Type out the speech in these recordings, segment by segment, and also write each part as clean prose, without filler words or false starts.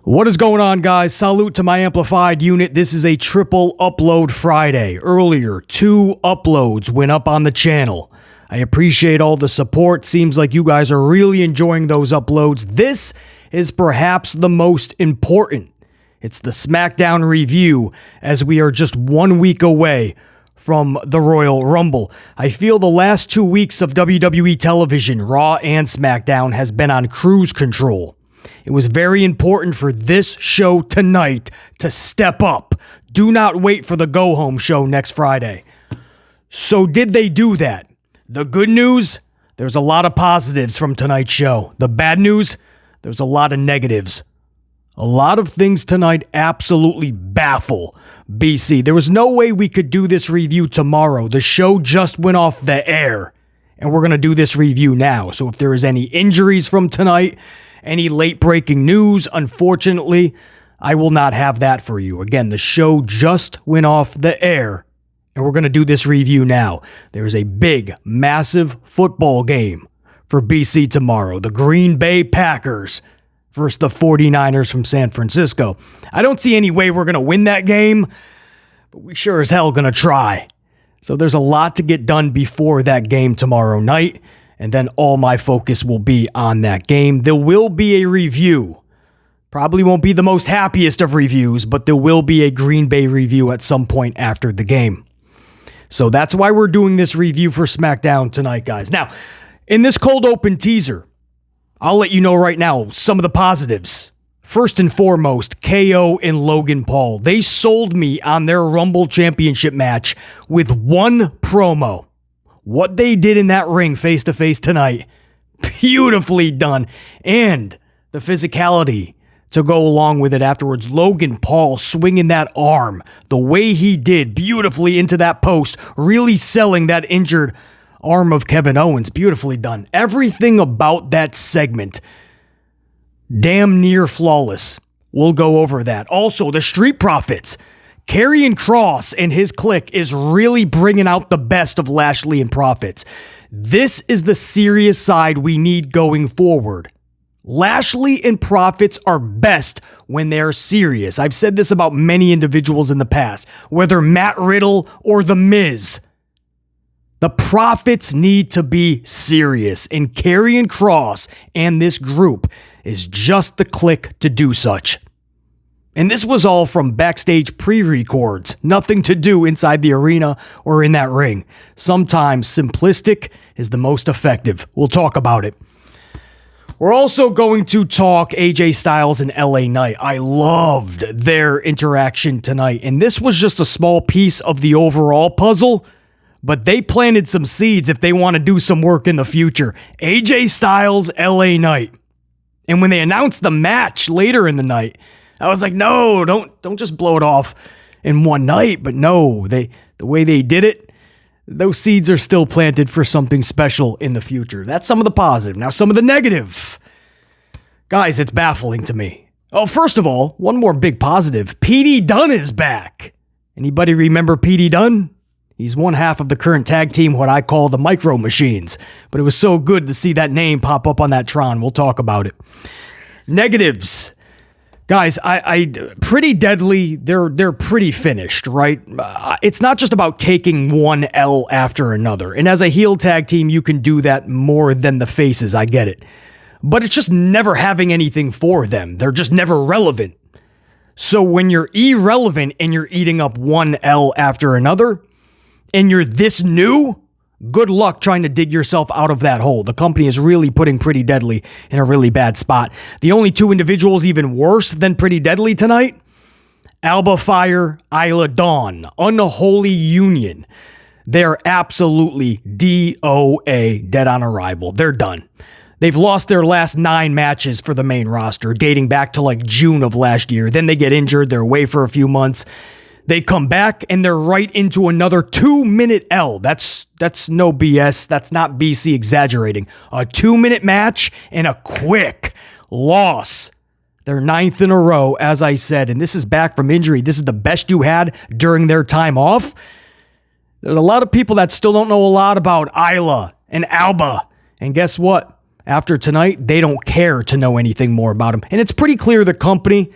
What is going on, guys? Salute to my amplified unit. This is a triple upload Friday. Earlier, 2 uploads went up on the channel. I appreciate all the support. Seems like you guys are really enjoying those uploads. This is perhaps the most important. It's the SmackDown review, as we are just 1 week away from the Royal Rumble. I feel the last 2 weeks of WWE television, Raw and SmackDown, has been on cruise control. It was very important for this show tonight to step up. Do not wait for the go-home show next Friday. So did they do that? The good news, there's a lot of positives from tonight's show. The bad news, there's a lot of negatives. A lot of things tonight absolutely baffle BC. There was no way we could do this review tomorrow. The show just went off the air, and we're going to do this review now. So if there is any injuries from tonight, any late breaking news, unfortunately, I will not have that for you. Again, the show just went off the air, and we're going to do this review now. There's a big, massive football game for BC tomorrow. The Green Bay Packers versus the 49ers from San Francisco. I don't see any way we're going to win that game, but we sure as hell going to try. So there's a lot to get done before that game tomorrow night. And then all my focus will be on that game. There will be a review. Probably won't be the most happiest of reviews, but there will be a Green Bay review at some point after the game. So that's why we're doing this review for SmackDown tonight, guys. Now, in this cold open teaser, I'll let you know right now some of the positives. First and foremost, KO and Logan Paul. They sold me on their Rumble Championship match with one promo. What they did in that ring face-to-face tonight, beautifully done. And the physicality to go along with it afterwards. Logan Paul swinging that arm the way he did beautifully into that post, really selling that injured arm of Kevin Owens. Beautifully done. Everything about that segment, damn near flawless. We'll go over that. Also, the Street Profits. Karrion Kross and his clique is really bringing out the best of Lashley and Profits. This is the serious side we need going forward. Lashley and Profits are best when they're serious. I've said this about many individuals in the past, whether Matt Riddle or The Miz. The Profits need to be serious, and Karrion Kross and this group is just the clique to do such. And this was all from backstage pre-records. Nothing to do inside the arena or in that ring. Sometimes simplistic is the most effective. We'll talk about it. We're also going to talk AJ Styles and LA Knight. I loved their interaction tonight. And this was just a small piece of the overall puzzle, but they planted some seeds if they want to do some work in the future. AJ Styles, LA Knight. And when they announced the match later in the night, I was like, no, don't just blow it off in one night. But no, the way they did it, those seeds are still planted for something special in the future. That's some of the positive. Now, some of the negative. Guys, it's baffling to me. Oh, first of all, one more big positive. Pete Dunne is back. Anybody remember Pete Dunne? He's one half of the current tag team, what I call the Micro Machines. But it was so good to see that name pop up on that Tron. We'll talk about it. Negatives. Guys, I Pretty Deadly, they're pretty finished, right? It's not just about taking one L after another. And as a heel tag team, you can do that more than the faces, I get it. But it's just never having anything for them. They're just never relevant. So when you're irrelevant and you're eating up one L after another, and you're this new, good luck trying to dig yourself out of that hole. The company is really putting Pretty Deadly in a really bad spot. The only 2 individuals even worse than Pretty Deadly tonight, Alba Fyre, Isla Dawn. Unholy union. They're absolutely DOA, dead on arrival. They're done. They've lost their last 9 matches for the main roster, dating back to like June of last year. Then they get injured. They're away for a few months. They come back and they're right into another 2-minute L. That's no BS. That's not BC exaggerating. A 2-minute match and a quick loss. They're 9th in a row, as I said, and this is back from injury. This is the best you had during their time off. There's a lot of people that still don't know a lot about Isla and Alba. And guess what? After tonight, they don't care to know anything more about him. And it's pretty clear the company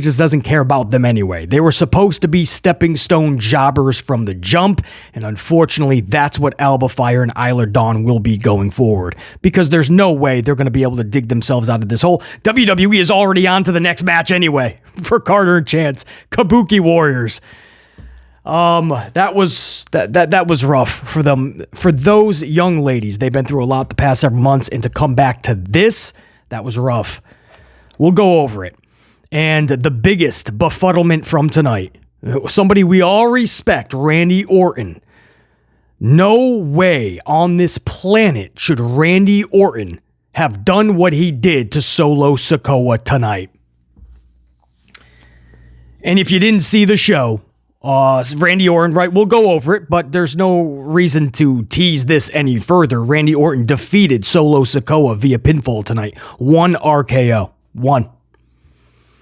just doesn't care about them anyway. They were supposed to be stepping stone jobbers from the jump, and unfortunately, that's what Alba Fyre and Isla Dawn will be going forward, because there's no way they're going to be able to dig themselves out of this hole. WWE is already on to the next match anyway for Carter and Chance, Kabuki Warriors. That was rough for them, for those young ladies. They've been through a lot the past several months, and to come back to this, that was rough. We'll go over it. And the biggest befuddlement from tonight, somebody we all respect, Randy Orton. No way on this planet should Randy Orton have done what he did to Solo Sikoa tonight. And if you didn't see the show, Randy Orton, right, we'll go over it, but there's no reason to tease this any further. Randy Orton defeated Solo Sikoa via pinfall tonight. 1 RKO. 1.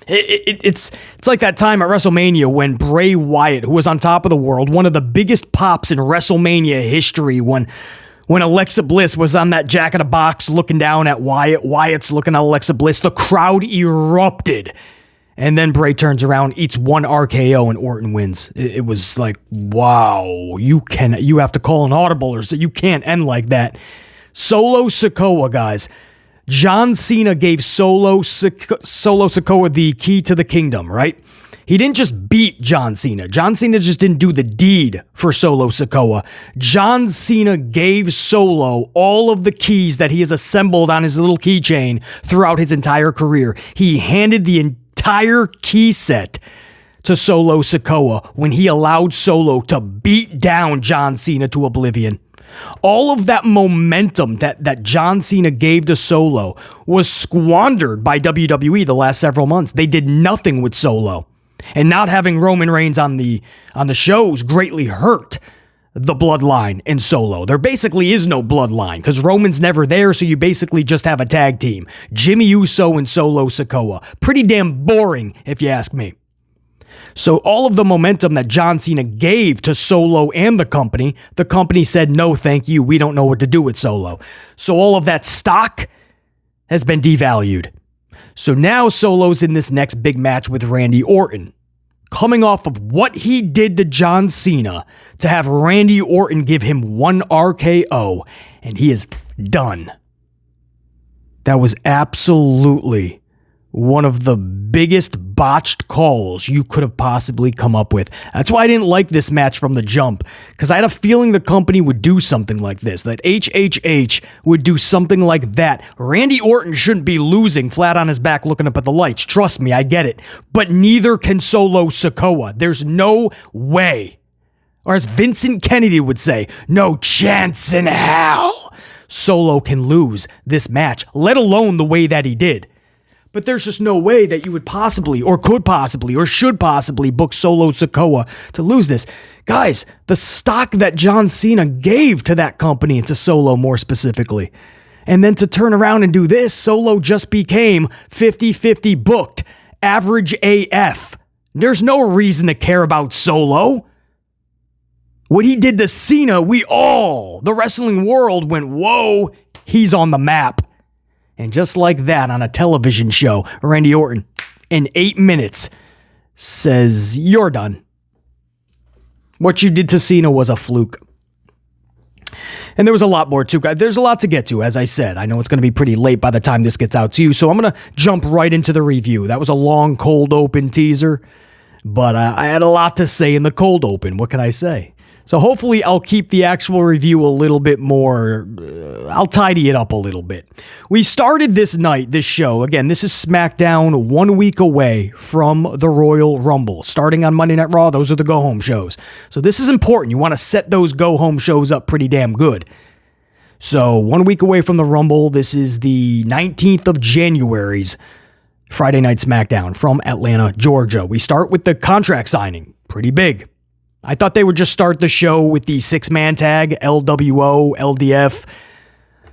It's like that time at WrestleMania when Bray Wyatt, who was on top of the world, one of the biggest pops in WrestleMania history, when Alexa Bliss was on that Jack in the Box looking down at Wyatt, Wyatt's looking at Alexa Bliss, the crowd erupted. And then Bray turns around, eats 1 RKO, and Orton wins. It was like, wow, you have to call an audible, or so you can't end like that. Solo Sikoa, guys. John Cena gave Solo Sikoa the key to the kingdom, right? He didn't just beat John Cena. John Cena just didn't do the deed for Solo Sikoa. John Cena gave Solo all of the keys that he has assembled on his little keychain throughout his entire career. He handed the entire key set to Solo Sikoa when he allowed Solo to beat down John Cena to oblivion. All of that momentum that John Cena gave to Solo was squandered by WWE the last several months. They did nothing with Solo. And not having Roman Reigns on the shows greatly hurt the bloodline in Solo. There basically is no bloodline because Roman's never there, so you basically just have a tag team. Jimmy Uso and Solo Sikoa. Pretty damn boring, if you ask me. So all of the momentum that John Cena gave to Solo and the company said, no, thank you. We don't know what to do with Solo. So all of that stock has been devalued. So now Solo's in this next big match with Randy Orton. Coming off of what he did to John Cena, to have Randy Orton give him 1 RKO, and he is done. That was absolutely one of the biggest botched calls you could have possibly come up with. That's why I didn't like this match from the jump, because I had a feeling the company would do something like this, that HHH would do something like that. Randy Orton shouldn't be losing flat on his back looking up at the lights. Trust me, I get it. But neither can Solo Sikoa. There's no way. Or as Vincent Kennedy would say, no chance in hell Solo can lose this match, let alone the way that he did. But there's just no way that you would possibly, or could possibly, or should possibly book Solo Sikoa to lose this. Guys, the stock that John Cena gave to that company, and to Solo more specifically, and then to turn around and do this, Solo just became 50-50 booked, average AF. There's no reason to care about Solo. What he did to Cena, the wrestling world went, whoa, he's on the map. And just like that on a television show, Randy Orton, in 8 minutes, says, you're done. What you did to Cena was a fluke. And there was a lot more too, guys. There's a lot to get to, as I said. I know it's going to be pretty late by the time this gets out to you, so I'm going to jump right into the review. That was a long, cold open teaser, but I had a lot to say in the cold open. What can I say? So hopefully I'll keep the actual review a little bit more, I'll tidy it up a little bit. We started this show, again, this is SmackDown 1 week away from the Royal Rumble. Starting on Monday Night Raw, those are the go-home shows. So this is important. You want to set those go-home shows up pretty damn good. So 1 week away from the Rumble, this is the 19th of January's Friday Night SmackDown from Atlanta, Georgia. We start with the contract signing. Pretty big. I thought they would just start the show with the 6-man tag, LWO, LDF,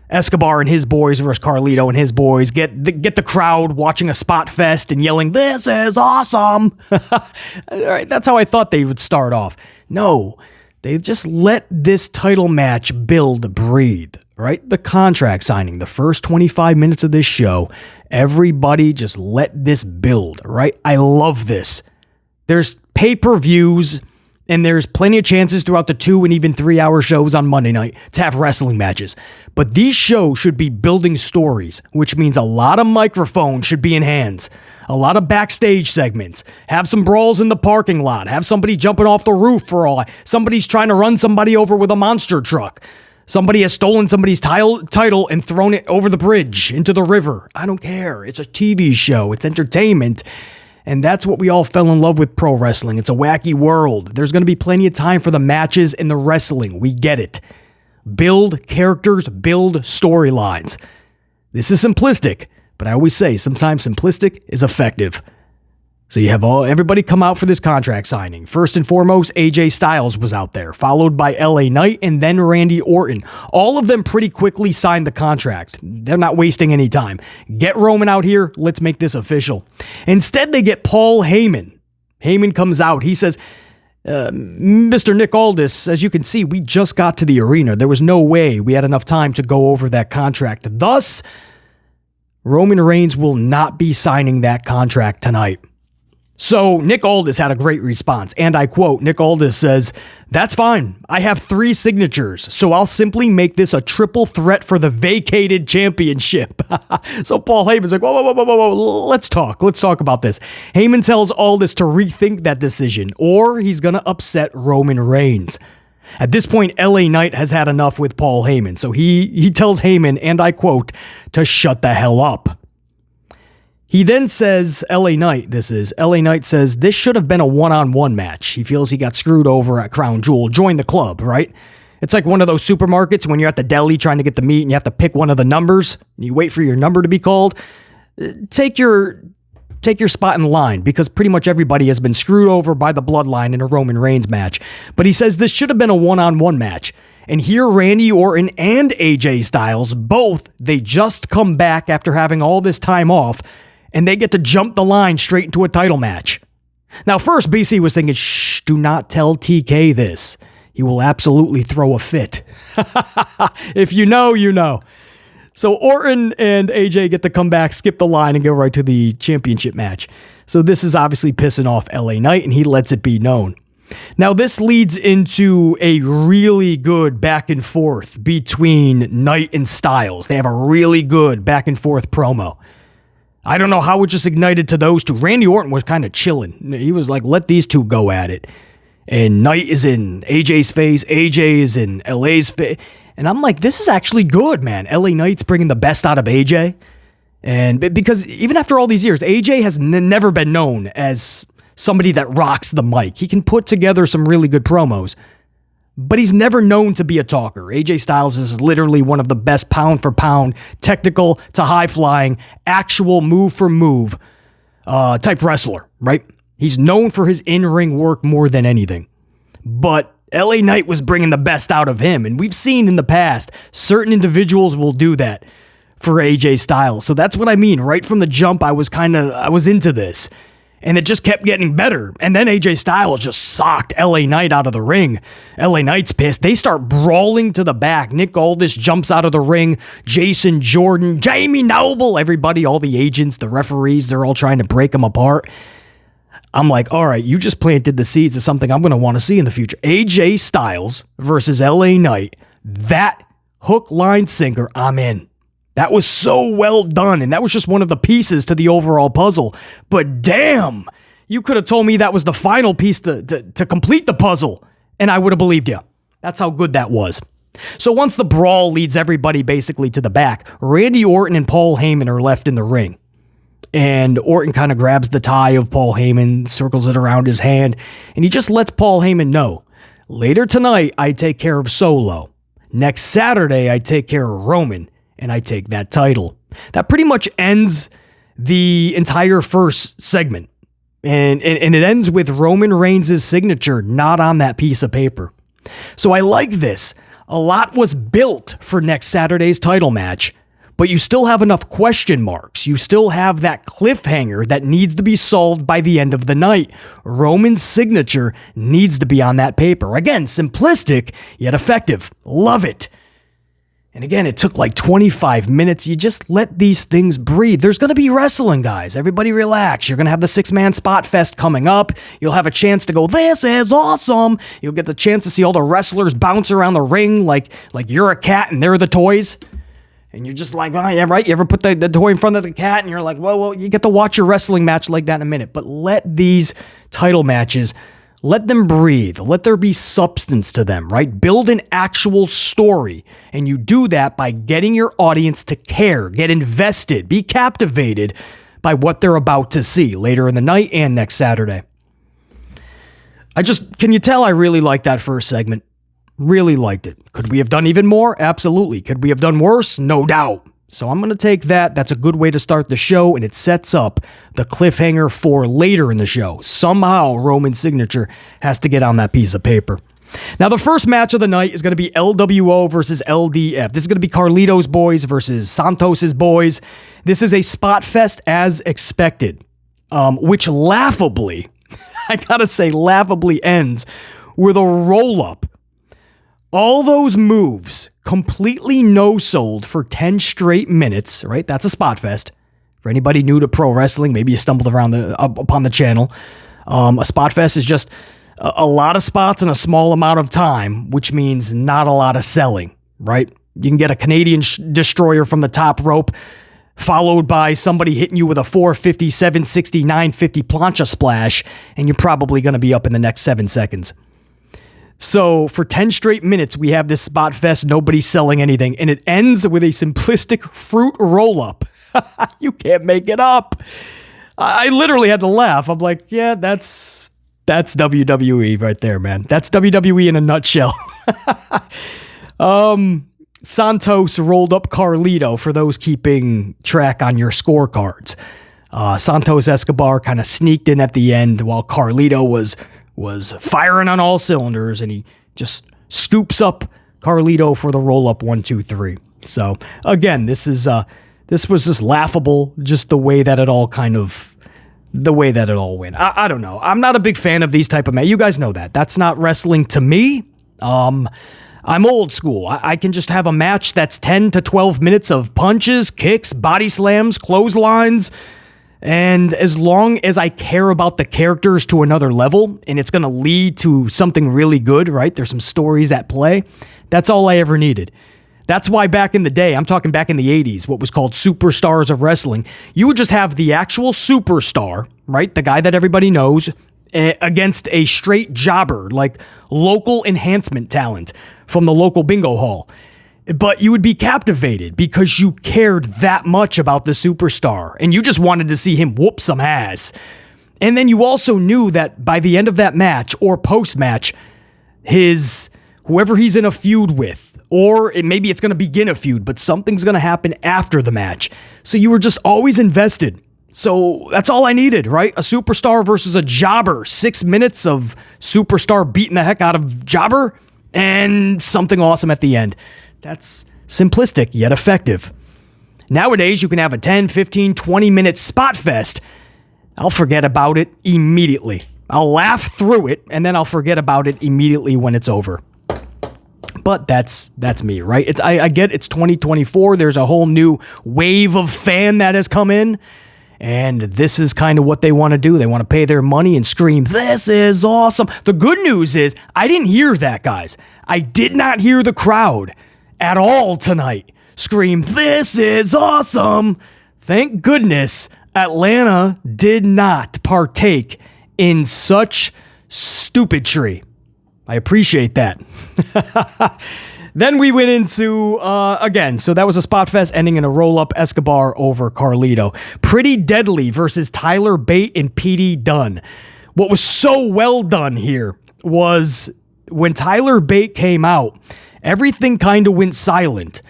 Escobar and his boys versus Carlito and his boys. Get the crowd watching a spot fest and yelling, "This is awesome!" All right, that's how I thought they would start off. No, They just let this title match build, breathe, right? The contract signing, the first 25 minutes of this show, everybody just let this build, right? I love this. There's pay-per-views, and there's plenty of chances throughout the 2 and even 3 hour shows on Monday night to have wrestling matches. But these shows should be building stories, which means a lot of microphones should be in hands. A lot of backstage segments. Have some brawls in the parking lot. Have somebody jumping off the roof for all. Somebody's trying to run somebody over with a monster truck. Somebody has stolen somebody's title and thrown it over the bridge into the river. I don't care. It's a TV show. It's entertainment. And that's what we all fell in love with pro wrestling. It's a wacky world. There's going to be plenty of time for the matches and the wrestling. We get it. Build characters, build storylines. This is simplistic, but I always say sometimes simplistic is effective. So you have everybody come out for this contract signing. First and foremost, AJ Styles was out there, followed by LA Knight and then Randy Orton. All of them pretty quickly signed the contract. They're not wasting any time. Get Roman out here. Let's make this official. Instead, they get Paul Heyman. Heyman comes out. He says, Mr. Nick Aldis, as you can see, we just got to the arena. There was no way we had enough time to go over that contract. Thus, Roman Reigns will not be signing that contract tonight. So Nick Aldis had a great response, and I quote, Nick Aldis says, "That's fine. I have 3 signatures, so I'll simply make this a triple threat for the vacated championship." So Paul Heyman's like, whoa, let's talk about this. Heyman tells Aldis to rethink that decision, or he's going to upset Roman Reigns. At this point, LA Knight has had enough with Paul Heyman, so he tells Heyman, and I quote, to shut the hell up. He then says, LA Knight says, this should have been a one-on-one match. He feels he got screwed over at Crown Jewel. Join the club, right? It's like one of those supermarkets when you're at the deli trying to get the meat and you have to pick one of the numbers and you wait for your number to be called. Take your spot in line because pretty much everybody has been screwed over by the bloodline in a Roman Reigns match. But he says this should have been a one-on-one match. And here Randy Orton and AJ Styles, both, they just come back after having all this time off, and they get to jump the line straight into a title match. Now, first, BC was thinking, shh, do not tell TK this. He will absolutely throw a fit. If you know, you know. So Orton and AJ get to come back, skip the line, and go right to the championship match. So this is obviously pissing off LA Knight, and he lets it be known. Now, this leads into a really good back and forth between Knight and Styles. They have a really good back and forth promo. I don't know how it just ignited to those two. Randy Orton was kind of chilling. He was like, let these two go at it. And Knight is in AJ's face. AJ is in LA's face. And I'm like, this is actually good, man. LA Knight's bringing the best out of AJ. And because even after all these years, AJ has never been known as somebody that rocks the mic. He can put together some really good promos, but he's never known to be a talker. AJ Styles is literally one of the best pound for pound, technical to high flying, actual move for move type wrestler, right? He's known for his in-ring work more than anything. But LA Knight was bringing the best out of him, and we've seen in the past, certain individuals will do that for AJ Styles. So that's what I mean. Right from the jump, I was into this. And it just kept getting better. And then AJ Styles just socked LA Knight out of the ring. LA Knight's pissed. They start brawling to the back. Nick Aldis jumps out of the ring. Jason Jordan, Jamie Noble, everybody, all the agents, the referees, they're all trying to break them apart. I'm like, all right, you just planted the seeds of something I'm going to want to see in the future. AJ Styles versus LA Knight. That hook, line, sinker, I'm in. That was so well done, and that was just one of the pieces to the overall puzzle. But damn, you could have told me that was the final piece to complete the puzzle, and I would have believed you. That's how good that was. So once the brawl leads everybody basically to the back, Randy Orton and Paul Heyman are left in the ring. And Orton kind of grabs the tie of Paul Heyman, circles it around his hand, and he just lets Paul Heyman know, later tonight, I take care of Solo. Next Saturday, I take care of Roman. And I take that title. That pretty much ends the entire first segment. And it ends with Roman Reigns' signature not on that piece of paper. So I like this. A lot was built for next Saturday's title match, but you still have enough question marks. You still have that cliffhanger that needs to be solved by the end of the night. Roman's signature needs to be on that paper. Again, simplistic, yet effective. Love it. And again, it took like 25 minutes. You just let these things breathe. There's going to be wrestling, guys. Everybody relax. You're going to have the 6-man spot fest coming up. You'll have a chance to go, this is awesome. You'll get the chance to see all the wrestlers bounce around the ring like you're a cat and they're the toys. And you're just like, oh, yeah, right? You ever put the toy in front of the cat and you're like, well, you get to watch a wrestling match like that in a minute. But let these title matches, let them breathe. Let there be substance to them, right? Build an actual story. And you do that by getting your audience to care, get invested, be captivated by what they're about to see later in the night and next Saturday. Can you tell I really liked that first segment? Really liked it. Could we have done even more? Absolutely. Could we have done worse? No doubt. So I'm going to take that. That's a good way to start the show, and it sets up the cliffhanger for later in the show. Somehow, Roman's signature has to get on that piece of paper. Now, the first match of the night is going to be LWO versus LDF. This is going to be Carlito's boys versus Santos's boys. This is a spot fest as expected, which laughably, I gotta say, laughably ends with a roll-up. All those moves completely no-sold for 10 straight minutes, right? That's a spot fest. For anybody new to pro wrestling, maybe you stumbled around upon the channel. A spot fest is just a lot of spots in a small amount of time, which means not a lot of selling, right? You can get a Canadian destroyer from the top rope, followed by somebody hitting you with a 450, 760, 950 plancha splash, and you're probably going to be up in the next 7 seconds. So for 10 straight minutes, we have this spot fest, nobody's selling anything, and it ends with a simplistic fruit roll-up. You can't make it up. I literally had to laugh. I'm like, yeah, that's WWE right there, man. That's WWE in a nutshell. Santos rolled up Carlito for those keeping track on your scorecards. Santos Escobar kind of sneaked in at the end while Carlito was firing on all cylinders, and he just scoops up Carlito for the roll-up 1, 2, 3. So again, this was just laughable, just the way that it all went. I don't know. I'm not a big fan of these type of matches. You guys know that. That's not wrestling to me. I'm old school. I can just have a match that's 10 to 12 minutes of punches, kicks, body slams, clotheslines. And as long as I care about the characters to another level, and it's going to lead to something really good, right? There's some stories at play. That's all I ever needed. That's why back in the day, I'm talking back in the 80s, what was called superstars of wrestling, you would just have the actual superstar, right? The guy that everybody knows, against a straight jobber, like local enhancement talent from the local bingo hall. But you would be captivated because you cared that much about the superstar and you just wanted to see him whoop some ass. And then you also knew that by the end of that match or post-match, whoever he's in a feud with, or maybe it's going to begin a feud, but something's going to happen after the match. So you were just always invested. So that's all I needed, right? A superstar versus a jobber. 6 minutes of superstar beating the heck out of jobber and something awesome at the end. That's simplistic yet effective. Nowadays, you can have a 10, 15, 20-minute spot fest. I'll forget about it immediately. I'll laugh through it, and then I'll forget about it immediately when it's over. But that's me, right? I get it's 2024. There's a whole new wave of fan that has come in. And this is kind of what they want to do. They want to pay their money and scream, this is awesome. The good news is I didn't hear that, guys. I did not hear the crowd at all tonight scream, this is awesome. Thank goodness Atlanta did not partake in such stupidry. I appreciate that. Then we went into, again, so that was a spot fest ending in a roll-up Escobar over Carlito. Pretty Deadly versus Tyler Bate and P.D. Dunne. What was so well done here was when Tyler Bate came out, everything kind of went silent.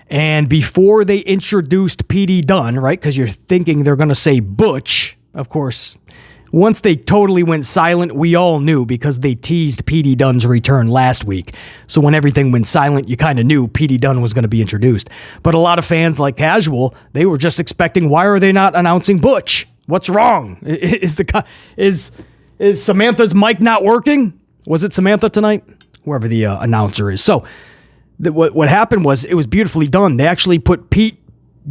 And before they introduced P.D. Dunne, right, because you're thinking they're going to say Butch, of course, Once they totally went silent, we all knew because they teased P.D. Dunne's return last week. So when everything went silent, you kind of knew P.D. Dunne was going to be introduced. But a lot of fans, like Casual, they were just expecting, why are they not announcing Butch? What's wrong? Is Samantha's mic not working? Was it Samantha tonight? Whoever the announcer is. So what happened was, it was beautifully done. They actually put Pete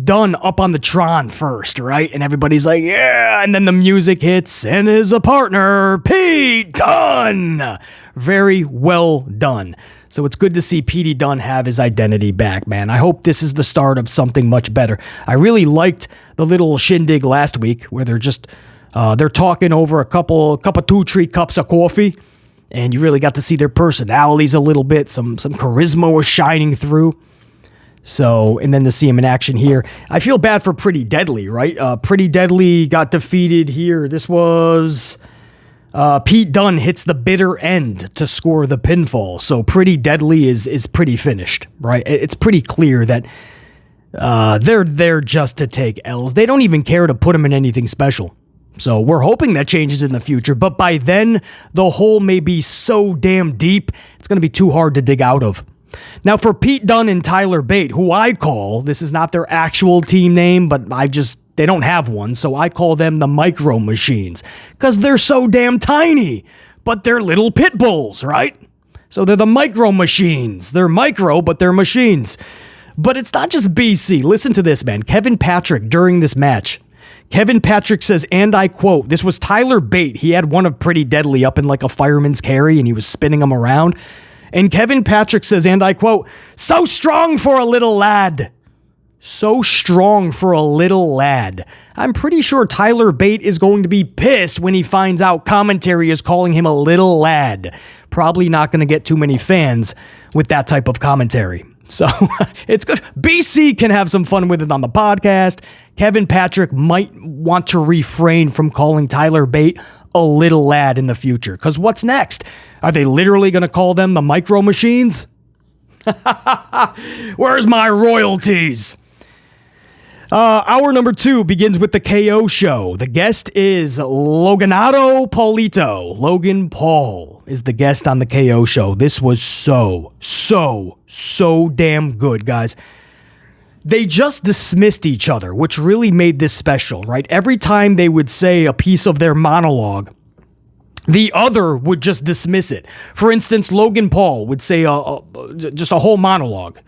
Dunne up on the Tron first, right? And everybody's like, yeah, and then the music hits, and is a partner, Pete Dunne. Very well done. So it's good to see P.D. Dunne have his identity back, man. I hope this is the start of something much better. I really liked the little shindig last week where they're just, they're talking over a cup of 2-3 cups of coffee, and you really got to see their personalities a little bit. Some charisma was shining through. So, and then to see him in action here. I feel bad for Pretty Deadly, right? Pretty Deadly got defeated here. This was Pete Dunne hits the bitter end to score the pinfall. So Pretty Deadly is pretty finished, right? It's pretty clear that they're there just to take L's. They don't even care to put him in anything special. So we're hoping that changes in the future. But by then, the hole may be so damn deep, it's going to be too hard to dig out of. Now, for Pete Dunne and Tyler Bate, who I call, this is not their actual team name, but they don't have one, so I call them the Micro Machines, because they're so damn tiny, but they're little pit bulls, right? So they're the Micro Machines. They're micro, but they're machines. But it's not just BC. Listen to this, man. Kevin Patrick, during this match, Kevin Patrick says, and I quote, this was Tyler Bate. He had one of Pretty Deadly up in like a fireman's carry, and he was spinning him around. And Kevin Patrick says, and I quote, so strong for a little lad. So strong for a little lad. I'm pretty sure Tyler Bate is going to be pissed when he finds out commentary is calling him a little lad. Probably not going to get too many fans with that type of commentary. So it's good. BC can have some fun with it on the podcast. Kevin Patrick might want to refrain from calling Tyler Bate a little lad in the future. Because what's next? Are they literally going to call them the Micro Machines? Where's my royalties? Hour number 2 begins with the KO show. The guest is Loganado Paulito. Logan Paul is the guest on the KO show. This was so damn good, guys. They just dismissed each other, which really made this special, right? Every time they would say a piece of their monologue, the other would just dismiss it. For instance, Logan Paul would say just a whole monologue,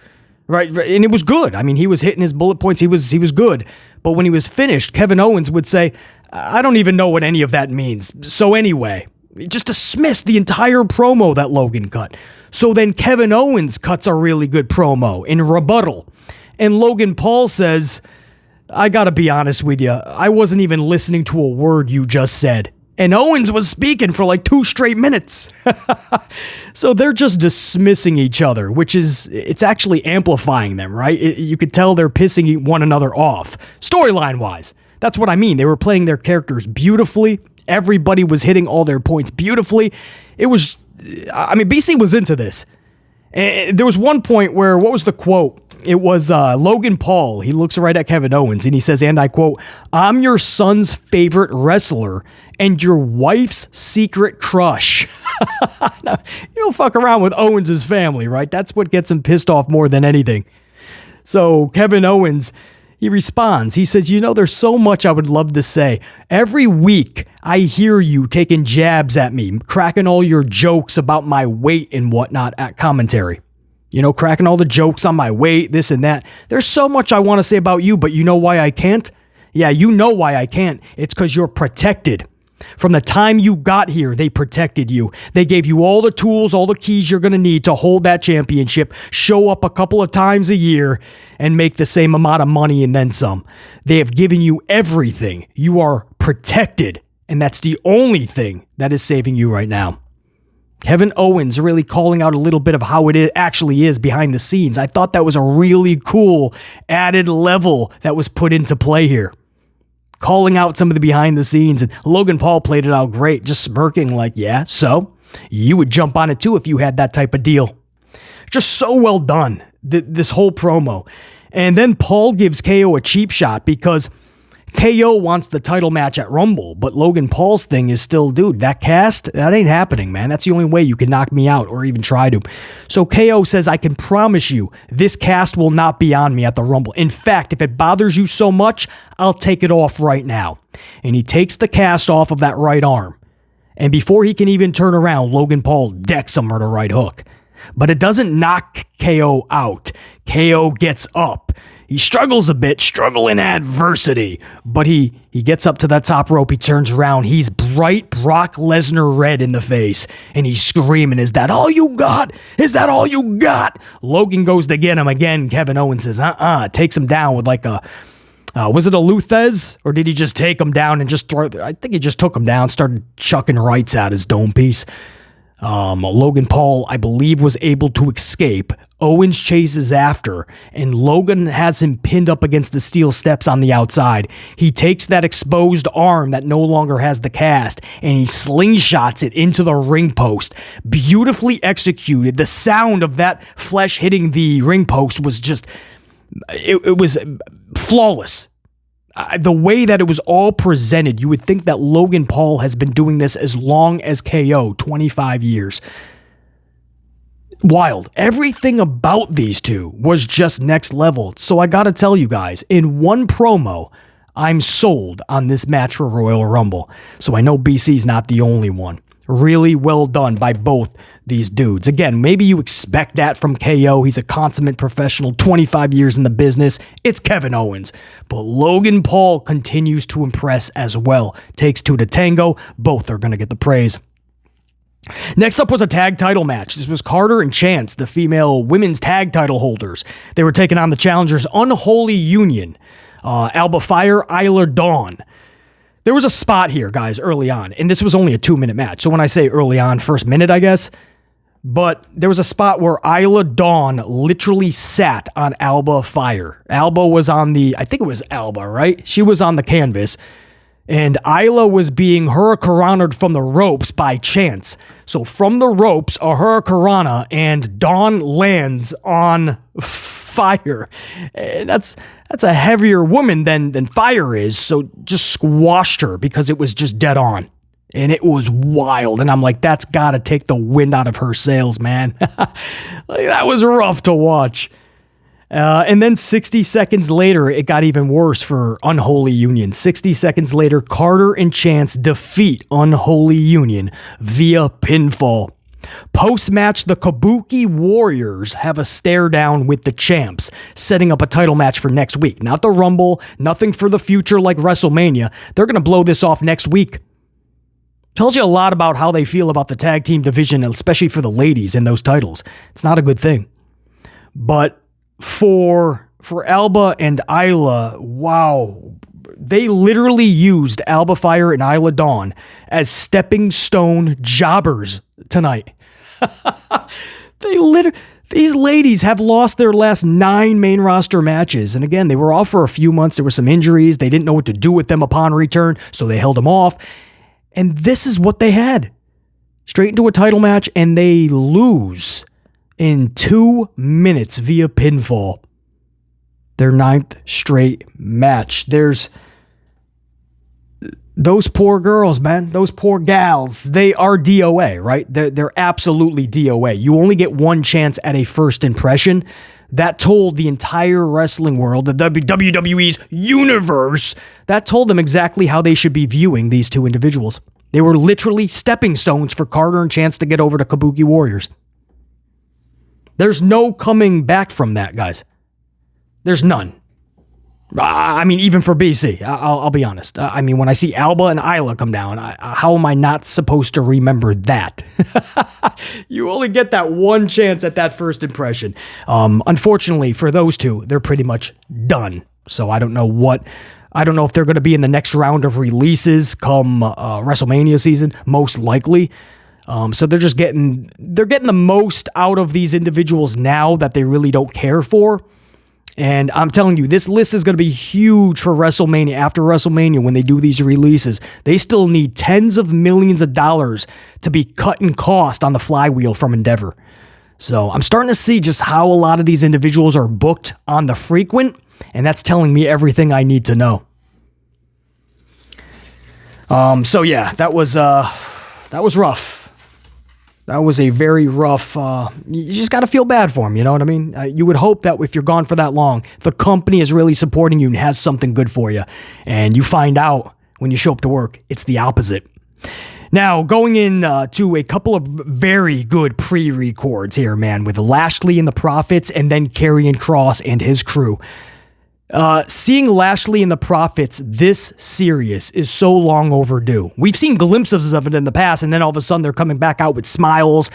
right? And it was good. I mean, he was hitting his bullet points. He was good. But when he was finished, Kevin Owens would say, I don't even know what any of that means. So anyway, just dismissed the entire promo that Logan cut. So then Kevin Owens cuts a really good promo in rebuttal. And Logan Paul says, I gotta be honest with you, I wasn't even listening to a word you just said. And Owens was speaking for like 2 straight minutes. So they're just dismissing each other, it's actually amplifying them, right? You could tell they're pissing one another off, storyline-wise. That's what I mean. They were playing their characters beautifully. Everybody was hitting all their points beautifully. BC was into this. And there was one point where, what was the quote? It was Logan Paul. He looks right at Kevin Owens and he says, and I quote, I'm your son's favorite wrestler and your wife's secret crush. Now, you don't fuck around with Owens' family, right? That's what gets him pissed off more than anything. So Kevin Owens, he responds. He says, there's so much I would love to say. Every week I hear you taking jabs at me, cracking all your jokes about my weight and whatnot at commentary. Cracking all the jokes on my weight, this and that. There's so much I want to say about you, but you know why I can't? Yeah, you know why I can't. It's because you're protected. From the time you got here, they protected you. They gave you all the tools, all the keys you're going to need to hold that championship, show up a couple of times a year, and make the same amount of money and then some. They have given you everything. You are protected, and that's the only thing that is saving you right now. Kevin Owens really calling out a little bit of how it actually is behind the scenes. I thought that was a really cool added level that was put into play here. Calling out some of the behind the scenes, and Logan Paul played it out great, just smirking like, yeah, so you would jump on it too if you had that type of deal. Just so well done, this whole promo. And then Paul gives KO a cheap shot because KO wants the title match at Rumble, but Logan Paul's thing is still, dude, that cast, that ain't happening, man. That's the only way you can knock me out or even try to. So KO says, I can promise you this cast will not be on me at the Rumble. In fact, if it bothers you so much, I'll take it off right now. And he takes the cast off of that right arm. And before he can even turn around, Logan Paul decks him with a right hook. But it doesn't knock KO out. KO gets up. He struggles a bit, struggle in adversity, but he gets up to that top rope, he turns around, he's bright Brock Lesnar red in the face, and he's screaming, is that all you got? Is that all you got? Logan goes to get him again. Kevin Owens says, takes him down with like a, was it a Luthez? Or did he just take him down and just throw, I think he just took him down, started chucking rights at his dome piece. Logan Paul, I believe, was able to escape. Owens chases after, and Logan has him pinned up against the steel steps on the outside. He takes that exposed arm that no longer has the cast, and he slingshots it into the ring post. Beautifully executed. The sound of that flesh hitting the ring post was just, it was flawless. The way that it was all presented, you would think that Logan Paul has been doing this as long as KO, 25 years. Wild. Everything about these two was just next level. So I gotta tell you guys, in one promo, I'm sold on this match for Royal Rumble. So I know BC's not the only one. Really well done by both these dudes. Again, maybe you expect that from KO. He's a consummate professional, 25 years in the business. It's Kevin Owens. But Logan Paul continues to impress as well. Takes two to tango. Both are going to get the praise. Next up was a tag title match. This was Carter and Chance, the female women's tag title holders. They were taking on the challengers Unholy Union, Alba Fyre, Isla Dawn. There was a spot here, guys, early on, and this was only a 2-minute match. So when I say early on, first minute, I guess, but there was a spot where Isla Dawn literally sat on Alba Fyre. Alba was on the, I think it was Alba, right? She was on the canvas, and Isla was being hurricanranaed from the ropes by Chance. So from the ropes, a hurricanrana, and Dawn lands on Fyre. And that's a heavier woman than Fyre is, so just squashed her because it was just dead on. And it was wild. And I'm like, that's got to take the wind out of her sails, man. Like, that was rough to watch. And then 60 seconds later, it got even worse for Unholy Union. 60 seconds later, Carter and Chance defeat Unholy Union via pinfall. Post-match, the Kabuki Warriors have a stare down with the champs, setting up a title match for next week. Not the Rumble, nothing for the future like WrestleMania. They're going to blow this off next week. Tells you a lot about how they feel about the tag team division, especially for the ladies in those titles. It's not a good thing. But for Alba and Isla, wow, they literally used Alba Fyre and Isla Dawn as stepping stone jobbers tonight. These ladies have lost their last 9 main roster matches. And again, they were off for a few months. There were some injuries. They didn't know what to do with them upon return, so they held them off. And this is what they had. Straight into a title match, and they lose in 2 minutes via pinfall. Their 9th straight match. There's those poor girls, man. Those poor gals. They are DOA, right? They're absolutely DOA. You only get one chance at a first impression. That told the entire wrestling world, the WWE's universe, that told them exactly how they should be viewing these two individuals. They were literally stepping stones for Carter and Chance to get over to Kabuki Warriors. There's no coming back from that, guys. There's none. I mean, even for BC, I'll be honest. I mean, when I see Alba and Isla come down, how am I not supposed to remember that? You only get that one chance at that first impression. Unfortunately, for those two, they're pretty much done. So I don't know if they're going to be in the next round of releases come WrestleMania season, most likely. So they're getting the most out of these individuals now that they really don't care for. And I'm telling you, this list is going to be huge for WrestleMania. After WrestleMania, when they do these releases, they still need tens of millions of dollars to be cutting cost on the flywheel from Endeavor. So I'm starting to see just how a lot of these individuals are booked on the frequent, and that's telling me everything I need to know. So yeah, that was rough. That was a very rough, you just got to feel bad for him, you know what I mean? You would hope that if you're gone for that long, the company is really supporting you and has something good for you. And you find out when you show up to work, it's the opposite. Now, going in to a couple of very good pre-records here, man, with Lashley and the Profits and then Karrion Kross and his crew. Seeing Lashley and the Profits this serious is so long overdue. We've seen glimpses of it in the past, and then all of a sudden they're coming back out with smiles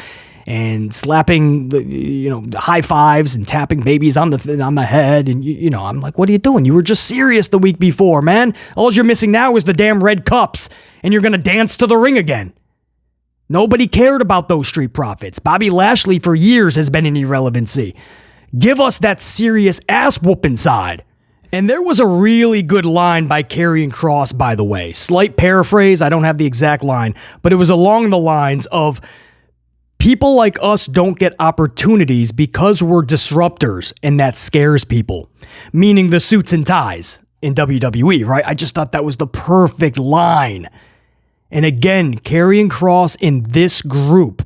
and slapping the high fives and tapping babies on the head, and I'm like, what are you doing? You were just serious the week before, man. All you're missing now is the damn red cups, and you're gonna dance to the ring again. Nobody cared about those Street Profits. Bobby Lashley for years has been an irrelevancy. Give us that serious ass whooping side. And there was a really good line by Karrion Kross, by the way. Slight paraphrase, I don't have the exact line, but it was along the lines of, people like us don't get opportunities because we're disruptors, and that scares people. Meaning the suits and ties in WWE, right? I just thought that was the perfect line. And again, Karrion Kross in this group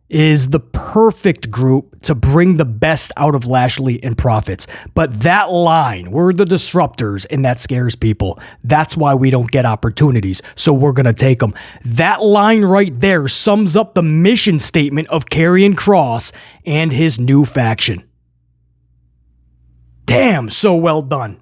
is the perfect group to bring the best out of Lashley and Profits. But that line, we're the disruptors, and that scares people. That's why we don't get opportunities, so we're going to take them. That line right there sums up the mission statement of Karrion Kross and his new faction. Damn, so well done.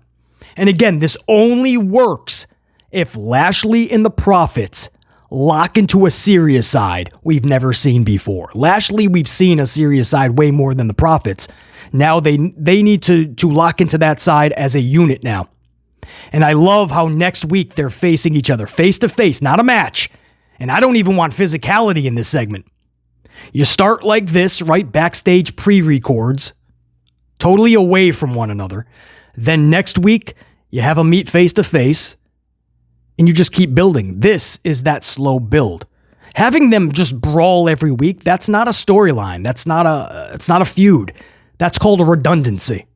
And again, this only works if Lashley and the Profits lock into a serious side we've never seen before. Lashley, we've seen a serious side way more than the Profits. Now they need to lock into that side as a unit now. And I love how next week they're facing each other face to face, not a match. And I don't even want physicality in this segment. You start like this, right? Backstage pre-records, totally away from one another. Then next week, you have them meet face to face. And you just keep building. This is that slow build. Having them just brawl every week, that's not a storyline. It's not a feud. That's called a redundancy.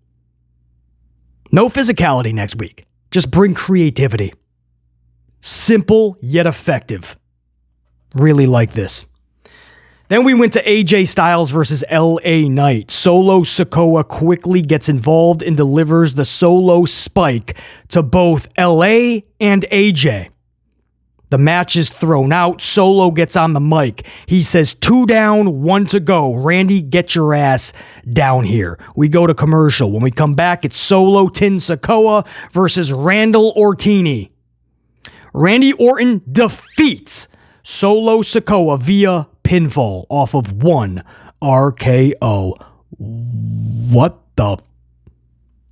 No physicality next week. Just bring creativity. Simple yet effective. Really like this. Then we went to AJ Styles versus LA Knight. Solo Sikoa quickly gets involved and delivers the solo spike to both LA and AJ. The match is thrown out. Solo gets on the mic. He says, 2 down, 1 to go. Randy, get your ass down here. We go to commercial. When we come back, it's Solo Tin Sikoa versus Randall Ortini. Randy Orton defeats Solo Sikoa via pinfall off of 1 RKO. What the?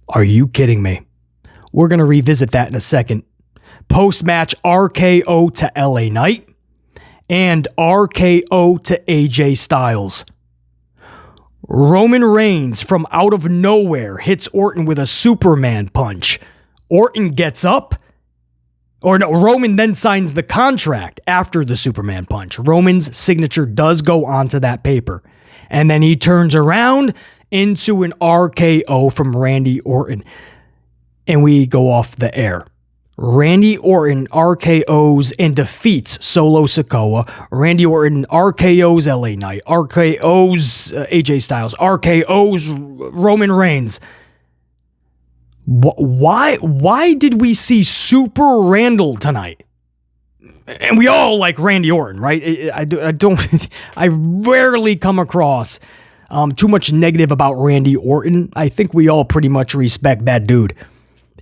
Are you kidding me? We're going to revisit that in a second. Post-match RKO to LA Knight and RKO to AJ Styles. Roman Reigns from out of nowhere hits Orton with a Superman punch. Orton gets up. Roman then signs the contract after the Superman punch. Roman's signature does go onto that paper. And then he turns around into an RKO from Randy Orton. And we go off the air. Randy Orton RKOs and defeats Solo Sikoa. Randy Orton RKOs LA Knight. RKOs AJ Styles. RKOs Roman Reigns. Why did we see Super Randall tonight? And we all like Randy Orton, right? I rarely come across too much negative about Randy Orton. I think we all pretty much respect that dude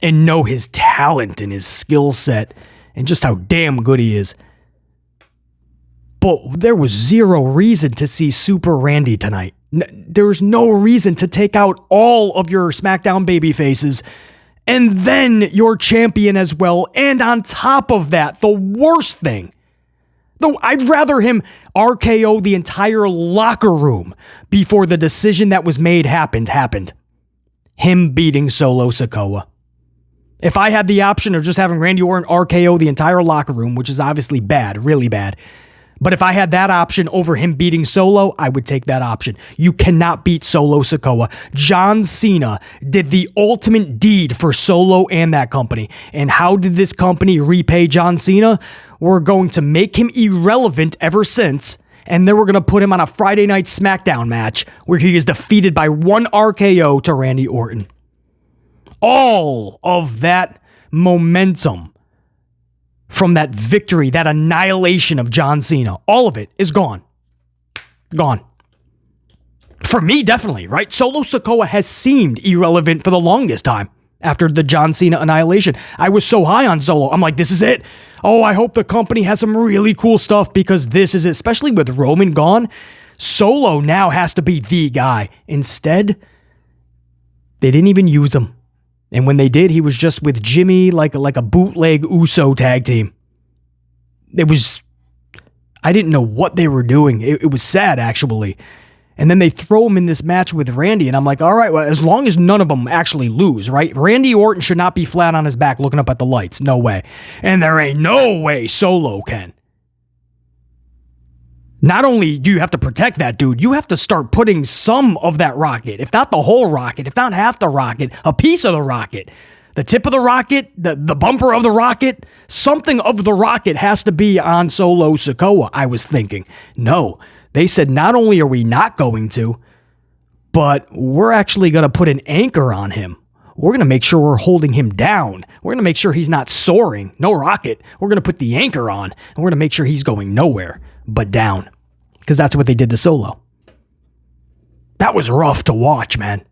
and know his talent and his skill set and just how damn good he is. But there was zero reason to see Super Randy tonight. There's no reason to take out all of your SmackDown babyfaces and then your champion as well. And on top of that, the worst thing, though I'd rather him RKO the entire locker room before the decision that was made happened. Him beating Solo Sikoa. If I had the option of just having Randy Orton RKO the entire locker room, which is obviously bad, really bad, But if I had that option over him beating Solo, I would take that option. You cannot beat Solo Sikoa. John Cena did the ultimate deed for Solo and that company. And how did this company repay John Cena? We're going to make him irrelevant ever since, and then we're going to put him on a Friday night SmackDown match where he is defeated by one RKO to Randy Orton. All of that momentum from that victory, that annihilation of John Cena, all of it is gone. Gone. For me, definitely, right? Solo Sikoa has seemed irrelevant for the longest time after the John Cena annihilation. I was so high on Solo. I'm like, this is it. Oh, I hope the company has some really cool stuff because this is it. Especially with Roman gone, Solo now has to be the guy. Instead, they didn't even use him. And when they did, he was just with Jimmy like a bootleg Uso tag team. I didn't know what they were doing. It was sad, actually. And then they throw him in this match with Randy, and I'm like, all right, well, as long as none of them actually lose, right? Randy Orton should not be flat on his back looking up at the lights. No way. And there ain't no way Solo can. Not only do you have to protect that dude, you have to start putting some of that rocket, if not the whole rocket, if not half the rocket, a piece of the rocket, the tip of the rocket, the bumper of the rocket, something of the rocket has to be on Solo Sikoa, I was thinking. No, they said not only are we not going to, but we're actually going to put an anchor on him. We're going to make sure we're holding him down. We're going to make sure he's not soaring. No rocket. We're going to put the anchor on, and we're going to make sure he's going nowhere but down. Because that's what they did to Solo. That was rough to watch, man.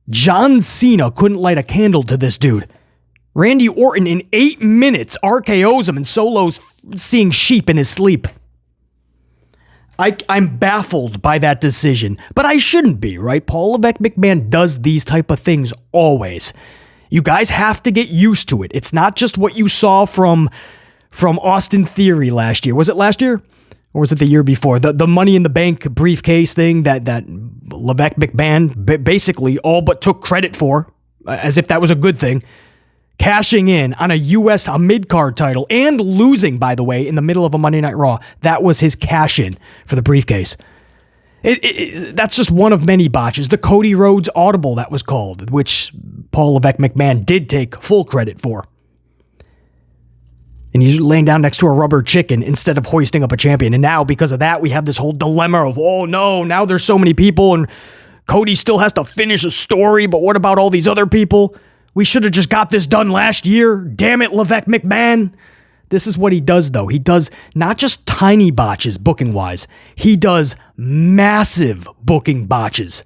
John Cena couldn't light a candle to this dude. Randy Orton in 8 minutes RKOs him and Solo's seeing sheep in his sleep. I'm baffled by that decision, but I shouldn't be, right? Paul Levesque McMahon does these type of things always. You guys have to get used to it. It's not just what you saw from Austin Theory last year. Was it last year? Or was it the year before? The Money in the Bank briefcase thing that Levesque McMahon basically all but took credit for, as if that was a good thing. Cashing in on a mid-card title and losing, by the way, in the middle of a Monday Night Raw. That was his cash-in for the briefcase. That's just one of many botches. The Cody Rhodes Audible, that was called, which Paul Levesque McMahon did take full credit for. And he's laying down next to a rubber chicken instead of hoisting up a champion. And now, because of that, we have this whole dilemma of, oh no, now there's so many people and Cody still has to finish a story, but what about all these other people? We should have just got this done last year. Damn it, Levesque McMahon. This is what he does, though. He does not just tiny botches, booking-wise. He does massive booking botches.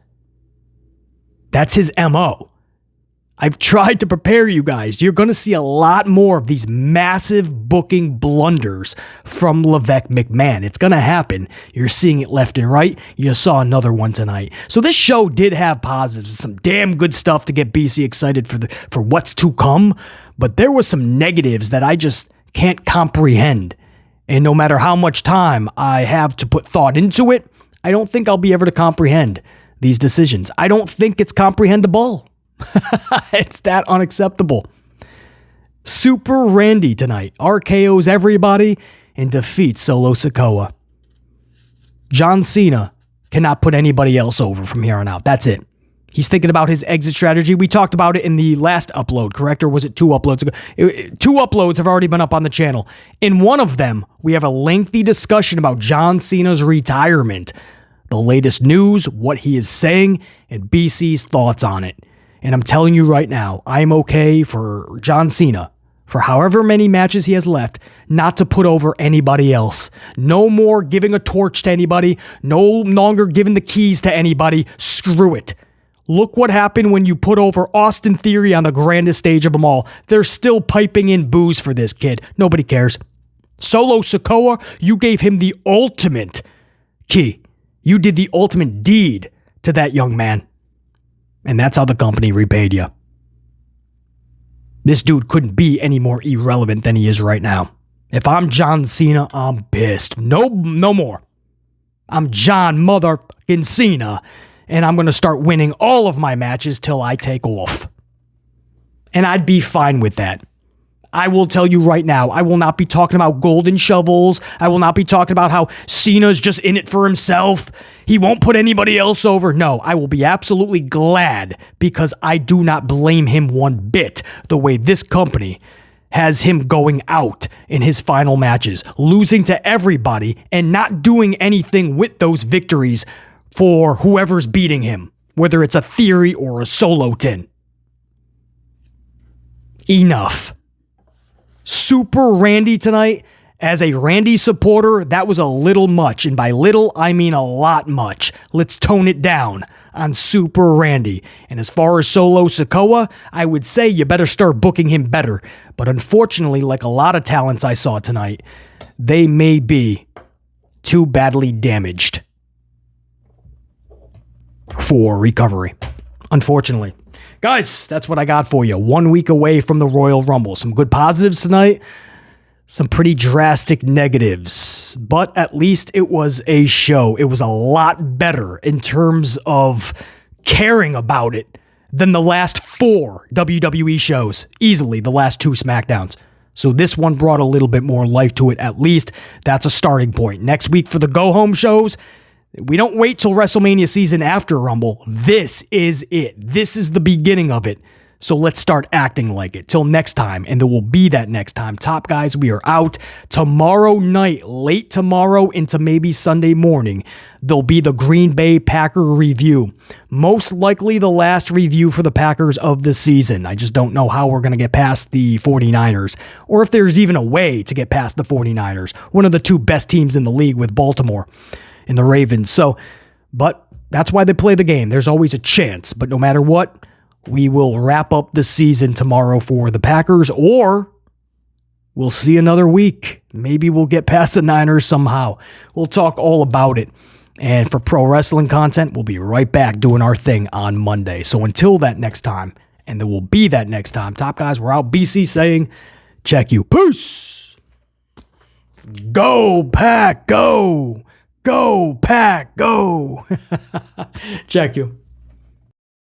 That's his MO. I've tried to prepare you guys. You're going to see a lot more of these massive booking blunders from Levesque McMahon. It's going to happen. You're seeing it left and right. You saw another one tonight. So this show did have positives, some damn good stuff to get BC excited for what's to come. But there was some negatives that I just can't comprehend. And no matter how much time I have to put thought into it, I don't think I'll be able to comprehend these decisions. I don't think it's comprehensible. It's that unacceptable. Super Randy tonight RKOs everybody and defeats Solo Sikoa. John Cena cannot put anybody else over from here on out. That's it. He's thinking about his exit strategy. We talked about it in the last upload, correct? Or was it 2 uploads ago? 2 uploads have already been up on the channel. In one of them, we have a lengthy discussion about John Cena's retirement, the latest news, what he is saying, and BC's thoughts on it. And I'm telling you right now, I'm okay for John Cena, for however many matches he has left, not to put over anybody else. No more giving a torch to anybody. No longer giving the keys to anybody. Screw it. Look what happened when you put over Austin Theory on the grandest stage of them all. They're still piping in booze for this kid. Nobody cares. Solo Sikoa, you gave him the ultimate key. You did the ultimate deed to that young man. And that's how the company repaid you. This dude couldn't be any more irrelevant than he is right now. If I'm John Cena, I'm pissed. No more. I'm John motherfucking Cena, and I'm going to start winning all of my matches till I take off. And I'd be fine with that. I will tell you right now, I will not be talking about golden shovels. I will not be talking about how Cena's just in it for himself. He won't put anybody else over. No, I will be absolutely glad because I do not blame him one bit the way this company has him going out in his final matches, losing to everybody and not doing anything with those victories for whoever's beating him, whether it's a Theory or a Solo tin. Enough. Super Randy tonight. As a Randy supporter, that was a little much. And by little, I mean a lot much. Let's tone it down on Super Randy. And as far as Solo Sikoa, I would say you better start booking him better. But unfortunately, like a lot of talents I saw tonight, they may be too badly damaged for recovery. Unfortunately. Guys, that's what I got for you. 1 week away from the Royal Rumble. Some good positives tonight. Some pretty drastic negatives. But at least it was a show. It was a lot better in terms of caring about it than the last 4 WWE shows. Easily the last 2 SmackDowns. So this one brought a little bit more life to it at least. That's a starting point. Next week for the go-home shows, we don't wait till WrestleMania season after Rumble. This is it. This is the beginning of it. So let's start acting like it. Till next time, and there will be that next time. Top guys, we are out. Tomorrow night, late tomorrow into maybe Sunday morning, there'll be the Green Bay Packer review. Most likely the last review for the Packers of the season. I just don't know how we're going to get past the 49ers, or if there's even a way to get past the 49ers. One of the 2 best teams in the league with Baltimore and the Ravens. But that's why they play the game. There's always a chance. But no matter what, we will wrap up the season tomorrow for the Packers, or we'll see another week. Maybe we'll get past the Niners somehow. We'll talk all about it. And for pro wrestling content, we'll be right back doing our thing on Monday. So until that next time, and there will be that next time, top guys, we're out. BC saying, check you. Peace. Go, Pack, go. Go, Pack, go. Check you.